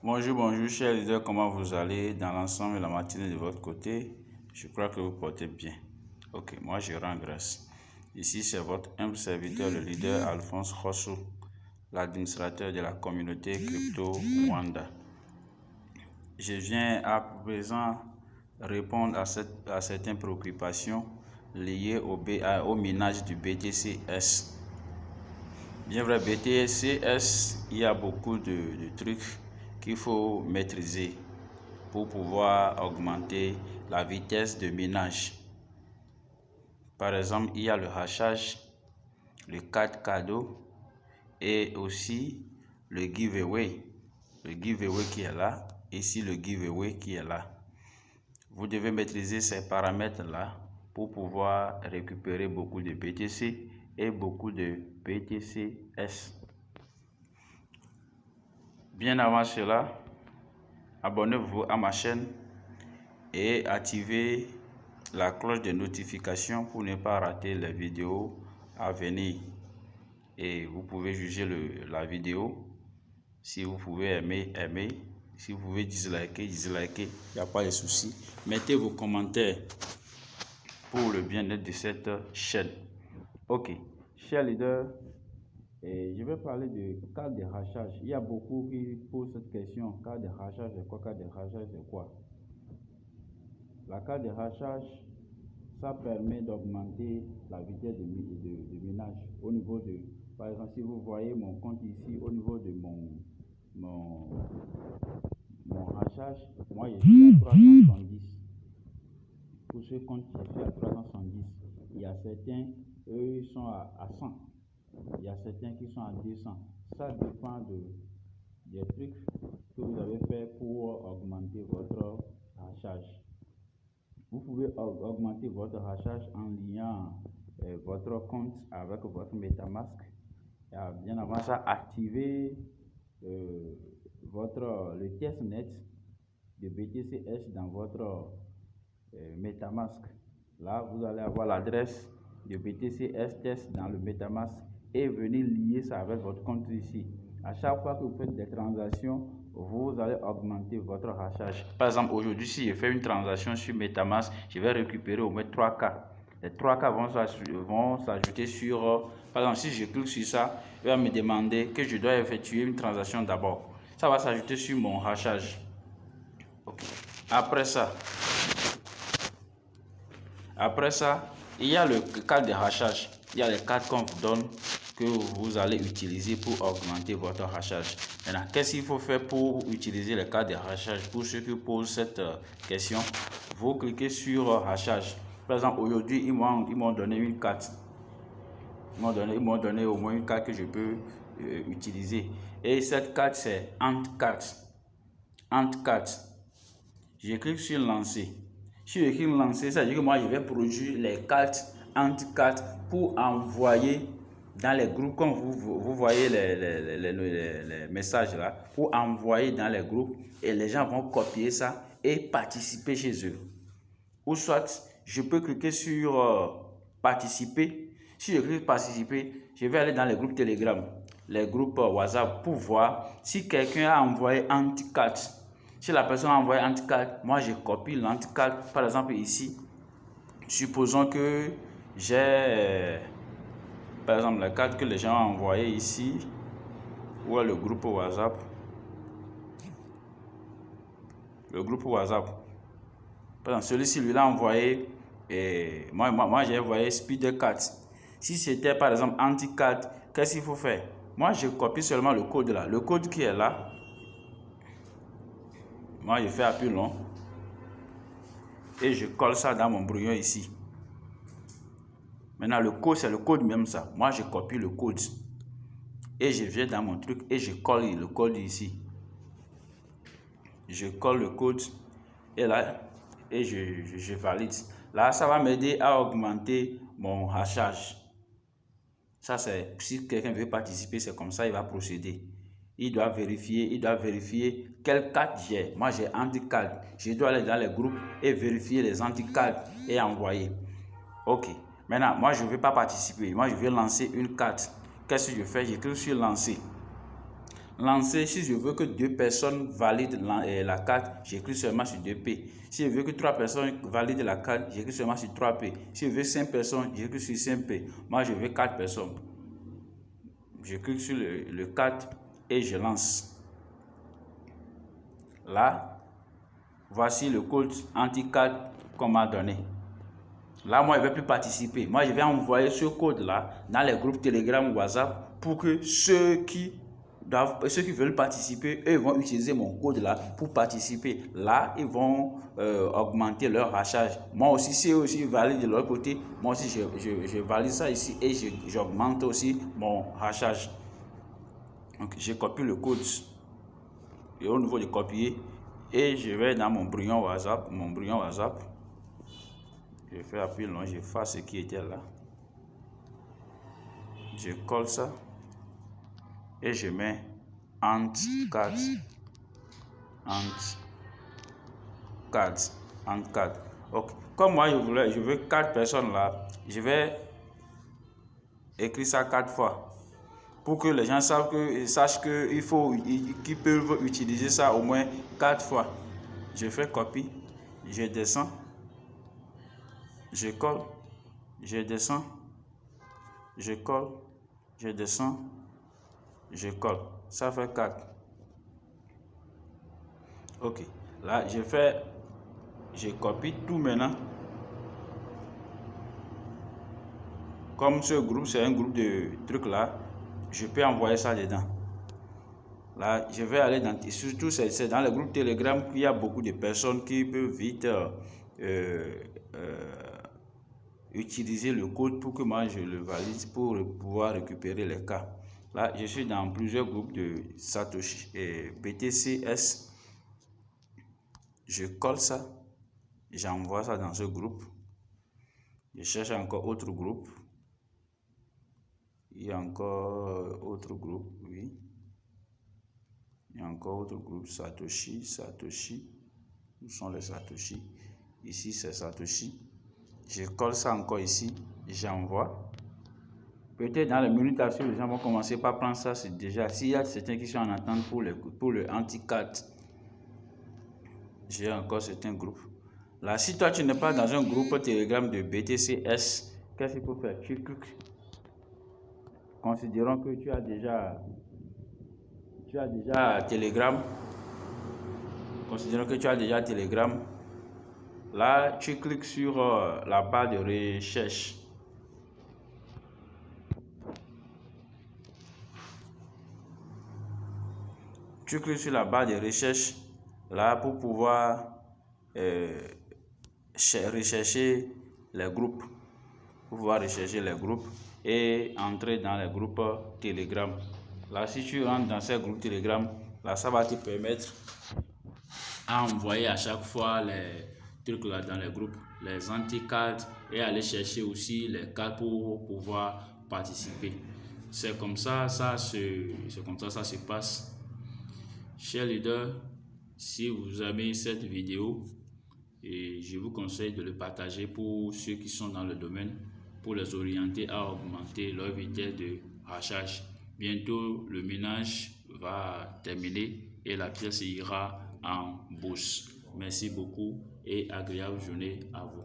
Bonjour, chers leaders, comment vous allez dans l'ensemble de la matinée de votre côté? Je crois que vous portez bien. Ok, moi je rends grâce. Ici, c'est votre humble serviteur, le leader Alphonse Rosso, l'administrateur de la communauté Crypto Wanda. Je viens à présent répondre à certaines préoccupations liées au minage du BTC-S. Bien vrai, BTC-S, il y a beaucoup de trucs qu'il faut maîtriser pour pouvoir augmenter la vitesse de minage. Par exemple, il y a le hachage, le card cadeau et aussi le giveaway. Le giveaway qui est là, ici le giveaway qui est là. Vous devez maîtriser ces paramètres-là pour pouvoir récupérer beaucoup de BTC et beaucoup de BTC-S. Bien avant cela, abonnez-vous à ma chaîne et activez la cloche de notification pour ne pas rater les vidéos à venir. Et vous pouvez juger la vidéo. Si vous pouvez aimer, aimez. Si vous pouvez disliker, disliker. Il n'y a pas de souci. Mettez vos commentaires pour le bien-être de cette chaîne. Ok, chers leaders, je vais parler de carte de hachage. Il y a beaucoup qui posent cette question. Carte de hachage, c'est quoi? Carte de hachage, c'est quoi? La carte de hachage, ça permet d'augmenter la vitesse de minage au niveau de, par exemple, si vous voyez mon compte ici, au niveau de mon hachage, moi je suis à 370. Pour ce compte, je suis à 370. Il y a certains, eux, ils sont à 100. Il y a certains qui sont à 200. Ça dépend des trucs que vous avez fait pour augmenter votre hachage. Vous pouvez augmenter votre hachage en liant votre compte avec votre MetaMask. Bien avant ça, activez le testnet de BTC-S dans votre MetaMask. Là, vous allez avoir l'adresse de BTC-S test dans le MetaMask et venir lier ça avec votre compte ici. À chaque fois que vous faites des transactions, vous allez augmenter votre hachage. Par exemple, aujourd'hui, si je fais une transaction sur MetaMask, je vais récupérer au moins 3K. Les 3K vont s'ajouter sur... par exemple, si je clique sur ça, il va me demander que je dois effectuer une transaction d'abord. Ça va s'ajouter sur mon hachage. Okay. Après ça, il y a le cadre de hachage. Il y a les cartes qu'on vous donne que vous allez utiliser pour augmenter votre hachage. Maintenant, qu'est-ce qu'il faut faire pour utiliser les cartes de hachage? Pour ceux qui posent cette question, vous cliquez sur hachage. Par exemple, aujourd'hui, ils m'ont donné une carte. Ils m'ont donné au moins une carte que je peux utiliser. Et cette carte, c'est Ant-Card. Ant-Card. Je clique sur lancer. Si je clique lancer, ça veut dire que moi je vais produire les cartes Ant-Card pour envoyer dans les groupes, comme vous voyez les messages là, pour envoyer dans les groupes et les gens vont copier ça et participer chez eux. Ou soit, je peux cliquer sur participer. Si je clique participer, je vais aller dans les groupes Telegram, les groupes WhatsApp pour voir si quelqu'un a envoyé Ant-Card. Si la personne a envoyé Ant-Card, moi je copie l'Ant-Card. Par exemple ici, supposons que j'ai par exemple la carte que les gens ont envoyé ici, ou le groupe WhatsApp. Le groupe WhatsApp. Par exemple, celui-ci lui a envoyé, moi j'ai envoyé SpeederCard. Si c'était par exemple Ant-Card, qu'est-ce qu'il faut faire? Moi je copie seulement le code là. Le code qui est là. Moi, je fais appui long et je colle ça dans mon brouillon ici. Maintenant, le code, c'est le code même ça. Moi, je copie le code et je viens dans mon truc et je colle le code ici. Je colle le code et là, et je valide. Là, ça va m'aider à augmenter mon hachage. Ça, c'est si quelqu'un veut participer, c'est comme ça, il va procéder. Il doit vérifier quelle carte j'ai. Moi, j'ai Ant-Card. Je dois aller dans les groupes et vérifier les Ant-Cards et envoyer. Ok. Maintenant, moi, je ne vais pas participer. Moi, je vais lancer une carte. Qu'est-ce que je fais? Je clique sur lancer. Lancer, si je veux que 2 personnes valident la carte, j'écris seulement sur 2P. Si je veux que 3 personnes valident la carte, j'écris seulement sur 3P. Si je veux 5 personnes, j'écris sur 5P. Moi, je veux 4 personnes. Je clique sur le 4 et je lance. Là, voici le code anti-carte qu'on m'a donné. Là, moi, je ne vais plus participer. Moi, je vais envoyer ce code-là dans les groupes Telegram ou WhatsApp pour que ceux qui veulent participer, eux vont utiliser mon code-là pour participer. Là, ils vont augmenter leur hachage. Moi aussi, si eux aussi valident de leur côté, moi aussi, je valide ça ici et j'augmente aussi mon hachage. Donc, je copie le code. Et au niveau de copier, et je vais dans mon brouillon WhatsApp. Je fais appui long, j'efface ce qui était là. Je colle ça et je mets ANT4. Ok. Comme moi je veux 4 personnes là, je vais écrire ça 4 fois pour que les gens sachent qu'ils peuvent utiliser ça au moins 4 fois. Je fais copie, je descends, je colle, je descends, je colle, je descends, je colle. Ça fait 4. Ok. Là, je copie tout maintenant. Comme ce groupe, c'est un groupe de trucs là, je peux envoyer ça dedans. Là, je vais aller dans... Surtout, c'est dans le groupe Telegram qu'il y a beaucoup de personnes qui peuvent vite utiliser le code pour que moi je le valide pour pouvoir récupérer les cas. Là, je suis dans plusieurs groupes de Satoshi et BTCS. Je colle ça, j'envoie ça dans ce groupe. Je cherche encore autre groupe. Il y a encore autre groupe, oui. Il y a encore autre groupe, Satoshi. Où sont les Satoshi? Ici, c'est Satoshi. Je colle ça encore ici, j'envoie. Peut-être dans les minutes à suivre, les gens vont commencer par prendre ça. C'est déjà, s'il y a certains qui sont en attente pour le anti-carte, j'ai encore certains groupes. Là, si toi tu n'es pas dans un groupe Telegram de BTCS, qu'est-ce qu'il faut faire? Tu cliques. Considérons que tu as déjà Telegram. Considérons que tu as déjà Telegram. Là, tu cliques sur la barre de recherche. Tu cliques sur la barre de recherche là pour pouvoir rechercher les groupes. Pour pouvoir rechercher les groupes et entrer dans les groupes Telegram. Là, si tu rentres dans ces groupes Telegram, là, ça va te permettre à envoyer à chaque fois les trucs là dans les groupes, les anti-cartes et aller chercher aussi les cartes pour pouvoir participer. C'est comme ça, ça se passe. Chers leaders, si vous aimez cette vidéo, et je vous conseille de le partager pour ceux qui sont dans le domaine, pour les orienter à augmenter leur vitesse de hachage. Bientôt, le minage va terminer et la pièce ira en bourse. Merci beaucoup et agréable journée à vous.